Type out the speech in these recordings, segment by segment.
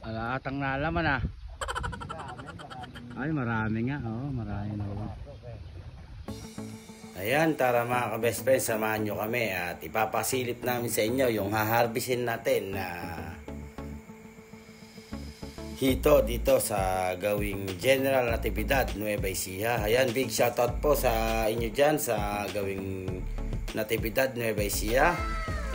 Alatang nalaman ah. Ay, marami nga. Oo, marami na. Ayan, tara mga ka-best friend, samahan nyo kami at ipapasilip namin sa inyo yung haharbisin natin na hito dito sa gawing General Natividad, Nueva Ecija. Ayan, big shoutout po sa inyo dyan sa gawing Natividad, Nueva Ecija.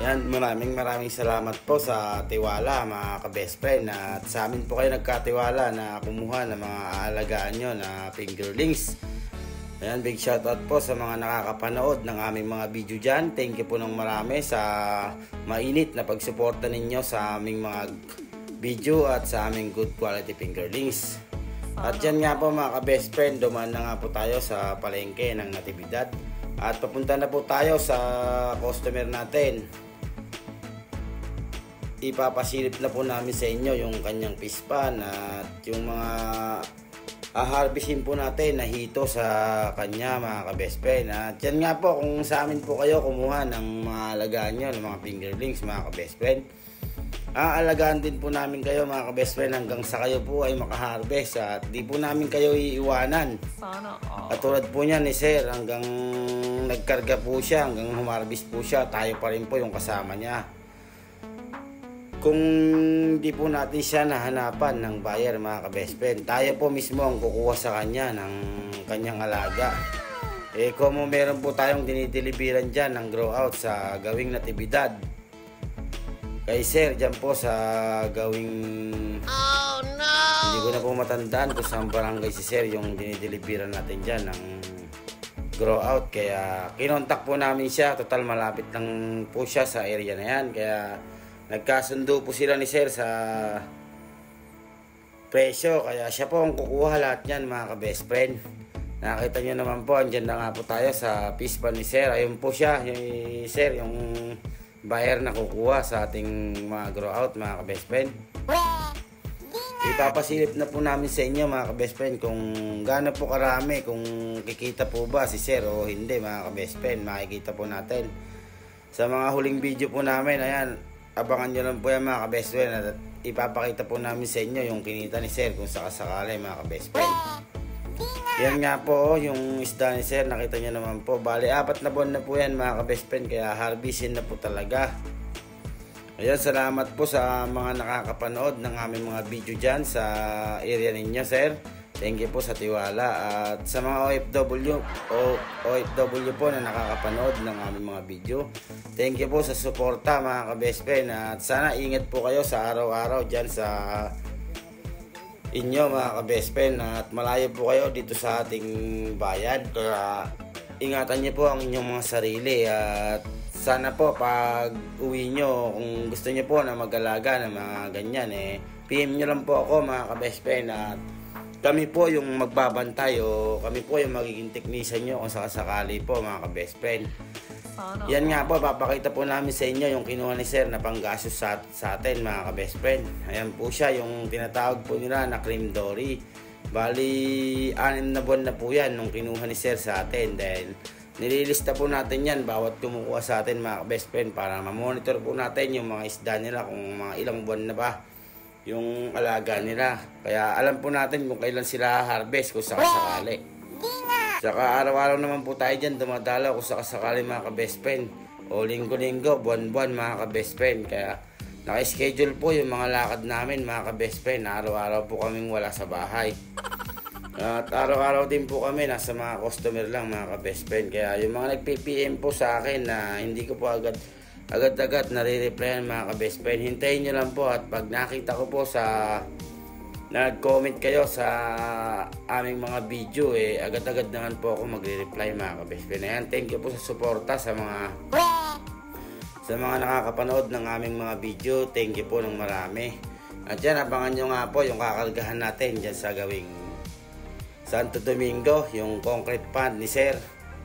Ayan, maraming salamat po sa tiwala mga ka-best friend at sa amin po kayo nagkatiwala na kumuha ng mga aalagaan nyo na fingerlings. Ayan, big shoutout po sa mga nakakapanood ng aming mga video dyan. Thank you po ng marami sa mainit na pagsuporta ninyo sa aming mga video at sa aming good quality fingerlings. At yan nga po mga ka-best friend, dumaan na nga po tayo sa palengke ng Natividad. At papunta na po tayo sa customer natin. Ipapasilip na po namin sa inyo yung kanyang fish pan at yung mga harvestin po natin na hito sa kanya mga ka-best friend. At yan nga po, kung sa amin po kayo kumuha ng mga alagaan nyo, ng mga fingerlings mga ka-best friend, aalagaan din po namin kayo mga ka-best friend hanggang sa kayo po ay makaharvest at di po namin kayo iiwanan. At tulad po niya ni Sir, hanggang nagkarga po siya, hanggang humarvest po siya, tayo pa rin po yung kasama niya. Kung di po natin siya nahanapan ng buyer mga ka-best friend, tayo po mismo ang kukuha sa kanya ng kanyang alaga. Kung meron po tayong dinideliveran dyan ng grow out sa gawing Natividad kay Sir dyan po sa gawing hindi ko na po matandaan kung saan barangay si Sir yung dinideliveran natin dyan ng grow out, kaya kinontak po namin siya. Total malapit lang po siya sa area na yan, kaya nagkasundo po sila ni Sir sa presyo, kaya siya po ang kukuha lahat yan mga ka-best friend. Nakita nyo naman po, andyan na nga po tayo sa fish pan ni Sir. Ayun po siya, yung Sir, yung buyer na kukuha sa ating mga grow out mga ka-best friend. Ipapasilip na po namin sa inyo mga ka-best friend kung gaano po karami, kung kikita po ba si Sir o hindi mga ka-best friend. Makikita po natin sa mga huling video po namin. Ayan, abangan nyo lang po yan mga ka-best friend at ipapakita po namin sa inyo yung kinita ni Sir kung sakasakali mga ka-best friend. Yan nga po yung isda ni Sir, nakita nyo naman po. Bali 4 na buwan na po yan mga ka-best friend, kaya harvestin na po talaga. Ayan, salamat po sa mga nakakapanood ng aming mga video dyan sa area ninyo Sir. Thank you po sa tiwala at sa mga OFW po na nakakapanood ng aming mga video. Thank you po sa suporta mga ka-best friend at sana ingat po kayo sa araw-araw dyan sa inyo mga ka-best friend at malayo po kayo dito sa ating bayan. Kaya ingatan niyo po ang inyong mga sarili at sana po pag uwi nyo, kung gusto niyo po na mag-alaga ng mga ganyan PM nyo lang po ako mga ka-best friend at kami po yung magbabantay o kami po yung magiging technician nyo kung sakasakali po mga ka-best friend. Yan nga po, papakita po namin sa inyo yung kinuha ni Sir na panggasos sa atin mga ka-best friend. Ayan po siya, yung tinatawag po nila na cream dory. Bali 6 na buwan na po yan nung kinuha ni Sir sa atin dahil nililista po natin yan bawat kumukuha sa atin mga ka-best friend para ma-monitor po natin yung mga isda nila kung mga ilang buwan na ba yung alaga nila. Kaya alam po natin kung kailan sila harvest kung sakasakali. Saka araw-araw naman po tayo dyan dumadalaw kung sakasakali mga ka-best friend. O linggo-linggo, buwan-buwan mga ka-best friend. Kaya naka-schedule po yung mga lakad namin mga ka-best friend. Araw-araw po kaming wala sa bahay. At araw-araw din po kami nasa mga customer lang mga ka-best friend. Kaya yung mga nag-PPM po sa akin na hindi ko po agad-agad nare-replyan mga ka-best friend, hintayin nyo lang po at pag nakita ko po sa nag-comment kayo sa aming mga video agad-agad naman po ako magre-reply mga ka-best friend. Ayan, thank you po sa suporta sa mga nakakapanood ng aming mga video. Thank you po ng marami. At yan, abangan nyo nga po yung kakargahan natin dyan sa gawing Santo Domingo, yung concrete pan ni Sir.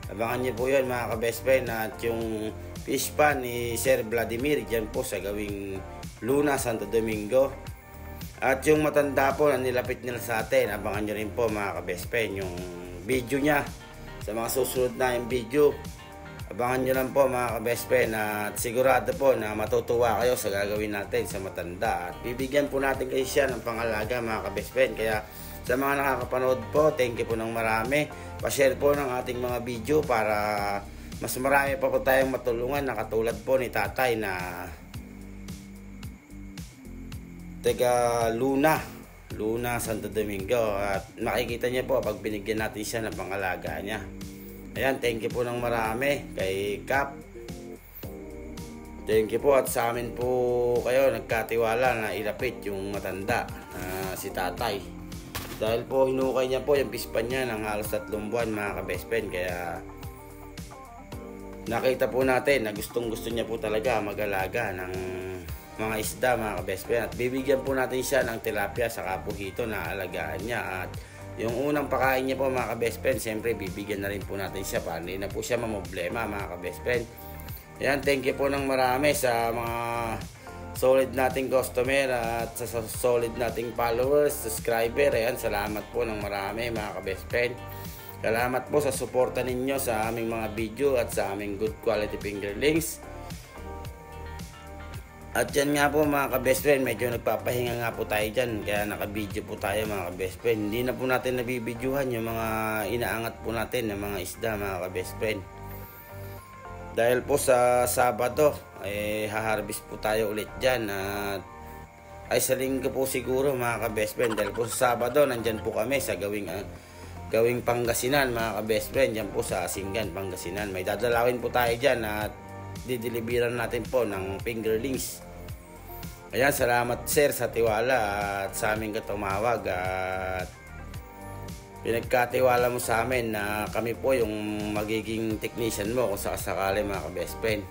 Abangan nyo po yun mga ka-best friend. At yung fish pan ni Sir Vladimir dyan po sa gawing Luna, Santo Domingo. At yung matanda po na nilapit nila sa atin, abangan nyo rin po mga ka-best friend yung video niya sa mga susunod na yung video. Abangan nyo lang po mga ka-best friend, at sigurado po na matutuwa kayo sa gagawin natin sa matanda. At bibigyan po natin kayo siya ng pangalaga mga ka-best friend. Kaya sa mga nakakapanood po, thank you po ng marami. Pa-share po ng ating mga video para mas marami pa po tayong matulungan na katulad po ni tatay na taga Luna, Santo Domingo. At makikita niyo po pag binigyan natin siya ng pangalaga niya. Ayan, thank you po ng marami kay Cap. Thank you po, at sa amin po kayo nagkatiwala na ilapit yung matanda si tatay. Dahil po hinukay niya po yung pispan niya ng halos 3 buwan mga ka-best friend. Kaya nakita po natin na gustong gusto niya po talaga mag-alaga ng mga isda mga ka-best friend. At bibigyan po natin siya ng tilapia sa kapuhito na alagaan niya. At yung unang pakain niya po mga ka-best friend, siyempre bibigyan na rin po natin siya para hindi na po siya mamoblema mga ka-best friend. Ayan, thank you po ng marami sa mga solid nating customer at sa solid nating followers, subscriber. Ayan, salamat po ng marami mga ka-best friend. Salamat po sa suporta ninyo sa aming mga video at sa aming good quality fingerlings. At yan nga po mga ka-best friend, medyo nagpapahinga nga po tayo dyan, kaya naka-video po tayo mga ka-best friend. Hindi na po natin nabibidyohan yung mga inaangat po natin ng mga isda mga ka-best friend. Dahil po sa Sabado, haharvest po tayo ulit dyan. Ay sa Linggo po siguro mga ka-best friend. Dahil po sa Sabado, nandyan po kami sa gawing Pangasinan mga ka-best friend. Dyan po sa Asingan, Pangasinan. May dadalawin po tayo dyan at dideliveran natin po ng fingerlings. Ayan, salamat sir sa tiwala at sa aming katumawag at pinagkatiwala mo sa amin na kami po yung magiging technician mo kung sakasakali mga ka-best friend.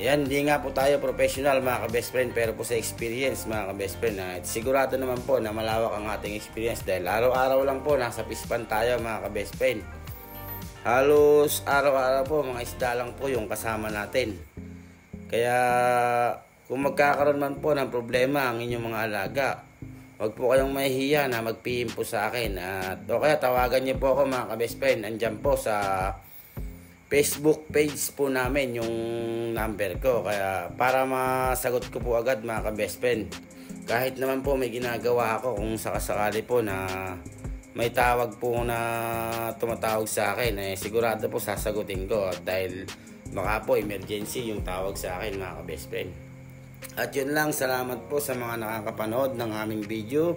Ayan, hindi nga po tayo professional mga ka-best friend, pero po sa experience mga ka-best friend, sigurado naman po na malawak ang ating experience dahil araw-araw lang po nasa pispan tayo mga ka-best friend. Halos araw-araw po mga isda lang po yung kasama natin. Kaya kung magkakaroon man po ng problema ang inyong mga alaga, huwag po kayong mahihiya na mag-PM po sa akin. At o kaya tawagan niyo po ako mga ka-best friend. Andyan po sa Facebook page po namin yung number ko. Kaya para masagot ko po agad mga ka-best friend. Kahit naman po may ginagawa ako, kung sakasakali po na may tawag po na tumatawag sa akin, sigurado po sasagutin ko. At dahil baka po emergency yung tawag sa akin mga ka-best friend. At yun lang, salamat po sa mga nakakapanood ng aming video.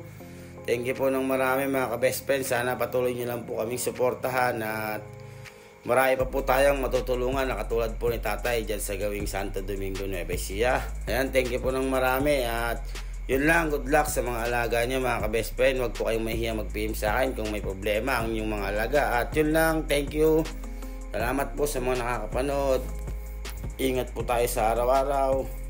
Thank you po ng marami mga ka-best friend. Sana patuloy nyo lang po kaming suportahan at marami pa po tayong matutulungan na katulad po ni tatay dyan sa gawing Santo Domingo, Nueva Ecija. Ayan, thank you po ng marami at yun lang, good luck sa mga alaga nyo mga ka-best friend. Huwag po kayong mahihiya mag-PM sa akin kung may problema ang inyong mga alaga. At yun lang, thank you. Salamat po sa mga nakakapanood. Ingat po tayo sa araw-araw.